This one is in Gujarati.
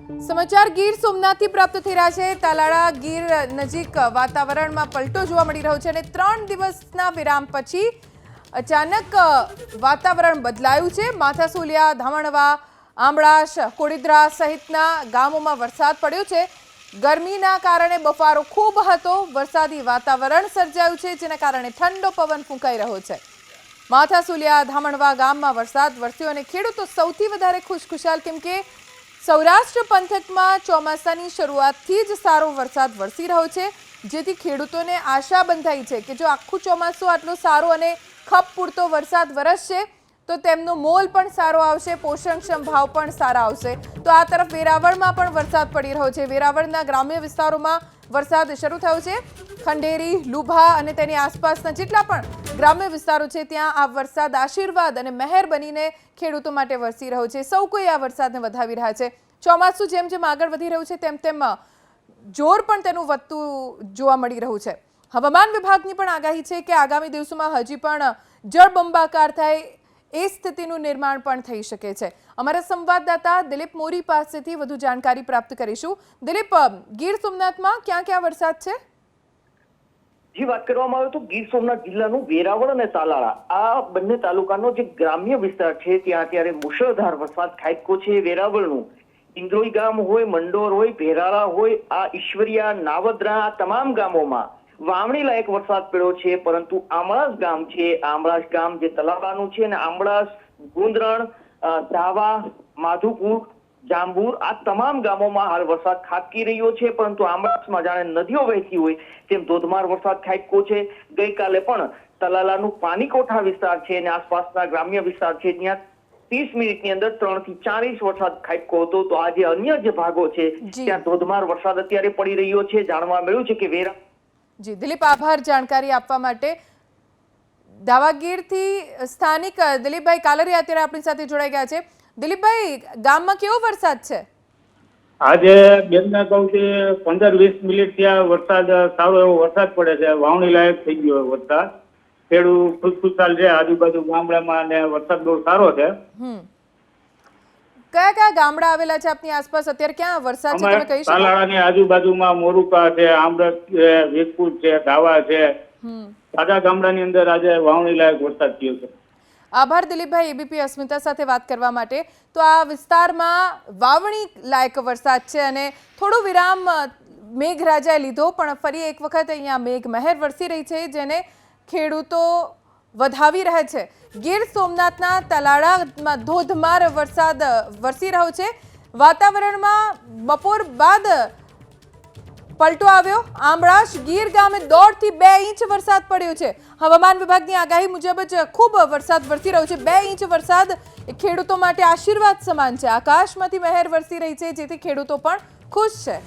સમાચાર ગીર સોમનાથથી પ્રાપ્ત થઈ રહ્યા છે। તાલાળા ગીર નજીક વાતાવરણમાં પલટો જોવા મળી રહ્યો છે અને 3 દિવસના વિરામ પછી અચાનક વાતાવરણ બદલાયું છે। માથાસુલિયા, ધામણવા, આંબળાશ, કોડીદ્રા સહિતના ગામોમાં વરસાદ પડ્યો છે। ગરમીના કારણે બફારો ખૂબ હતો। વરસાદી વાતાવરણ સર્જાયું છે, જેના કારણે ઠંડો પવન ફૂંકાઈ રહ્યો છે। માથાસુલિયા, ધામણવા ગામમાં વરસાદ વરસ્યો અને ખેડૂતો સૌથી વધારે ખુશખુશાલ, કેમ કે સૌરાષ્ટ્ર પંથકમાં ચોમાસાની શરૂઆતથી જ સારો વરસાદ વરસી રહ્યો છે, જેથી ખેડૂતોને આશા બંધાઈ છે કે જો આખું ચોમાસું આટલો સારો અને ખપ પૂરતો વરસાદ વરસશે તો તેમનો મોલ પણ સારો આવશે, પોષણક્ષમ ભાવ પણ સારા આવશે। તો આ તરફ વેરાવળમાં પણ વરસાદ પડી રહ્યો છે। વેરાવળના ગ્રામ્ય વિસ્તારોમાં વરસાદ શરૂ થયો છે। ખંડેરી, લુભા અને તેની આસપાસના જેટલા પણ ગ્રામ્ય વિસ્તારો છે ત્યાં આ વરસાદ આશીર્વાદ અને મહેર બનીને ખેડૂતો માટે વરસી રહ્યો છે। સૌ કોઈ આ વરસાદને વધાવી રહ્યા છે। ચોમાસું જેમ જેમ આગળ વધી રહ્યું છે તેમ તેમ જોર પણ તેનું વધતું જોવા મળી રહ્યું છે। હવામાન વિભાગની પણ આગાહી છે કે આગામી દિવસોમાં હજી પણ જળબંબાકાર થાય એ સ્થિતિનું નિર્માણ પણ થઈ શકે છે। અમારા સંવાદદાતા દિલીપ મોરી પાસેથી વધુ જાણકારી પ્રાપ્ત કરીશું। દિલીપ, ગીર સોમનાથમાં ક્યાં ક્યાં વરસાદ છે? જે વાત કરવામાં આવે તો ગીર સોમનાથ જિલ્લાનું વેરાવળ અને તાલાળા આ બંને તાલુકાનો જે ગ્રામ્ય વિસ્તાર છે ત્યાં અત્યારે મુશળધાર વરસાદ ખાબક્યો છે। વેરાવળનું ઇન્દ્રોઈ ગામ હોય, મંડોર હોય, ભેરાળા હોય, આ ઈશ્વરિયા, નાવદરા આ તમામ ગામોમાં વાવણી લાયક વરસાદ પડ્યો છે, પરંતુ આંબળાસ ગામ છે, આંબળાસ ગામ જે તલાવાનું છે, અને આંબળાસ, ગુંદરણ, ધાવા, માધુપુર, જાંબુર આ તમામ ગામોમાં હાલ વરસાદ ખાબકી રહ્યો છે, પરંતુ આંબળાસમાં જાણે નદીઓ વહેતી હોય તેમ ધોધમાર વરસાદ ખાબક્યો છે। ગઈકાલે પણ તલાલાનું પાનીકોઠા વિસ્તાર છે અને આસપાસના ગ્રામ્ય વિસ્તાર છે ત્યાં 30 મિનિટની અંદર 3 થી 4 ઇંચ વરસાદ ખાબક્યો હતો। તો આજે અન્ય જે ભાગો છે ત્યાં ધોધમાર વરસાદ અત્યારે પડી રહ્યો છે। જાણવા મળ્યું છે કે જી દિલીપ, આભાર જાણકારી આપવા માટે। દાવાગીરથી સ્થાનિક દિલીપભાઈ કાલરિયા અત્યારે આપણી સાથે જોડાઈ ગયા છે। દિલીપભાઈ, ગામમાં કેવો વરસાદ છે? આજે બેનના કહું કે 15-20 મિનિટ ત્યાં વરસાદ સારો એવો વરસાદ પડે છે, વાવણી લાયક થઈ ગયો વરસાદ। ખેડૂત ખુશખુશાલ છે આજુબાજુ ગામડામાં અને વરસાદ બહુ સારો છે। કયા કયા ગામડા આવેલા છે આપની આસપાસ? અત્યારે ક્યાં વરસાદ છે તમે કહી શકો? તાલાળાની આજુબાજુમાં મોરુપા છે, આમરસ છે, વીરપુર છે, ધાવા છે, બધા ગામડાની અંદર આજે વાવણી લાયક વરસાદ થયો છે। આભાર દિલીપભાઈ, એબીપી અસ્મિતા સાથે વાત કરવા માટે। તો આ વિસ્તારમાં વાવણી લાયક વરસાદ છે અને થોડો વિરામ મેઘરાજાએ લીધો, પણ ફરી એક વખત અહીંયા મેઘ મહેર વરસી રહી છે, જેને ખેડૂતો વધાવી રહે છે। ગીર સોમનાથના તલાળામાં ધોધમાર વરસાદ વરસી રહ્યો છે। વાતાવરણમાં બપોર બાદ પલટો આવ્યો। આંબળાશ ગીર ગામે 1.5 થી 2 ઇંચ વરસાદ પડ્યો છે। હવામાન વિભાગની આગાહી મુજબ જ ખૂબ વરસાદ વરસી રહ્યો છે। 2 ઇંચ વરસાદ એ ખેડૂતો માટે આશીર્વાદ સમાન છે। આકાશમાંથી મહેર વરસી રહી છે, જેથી ખેડૂતો પણ ખુશ છે।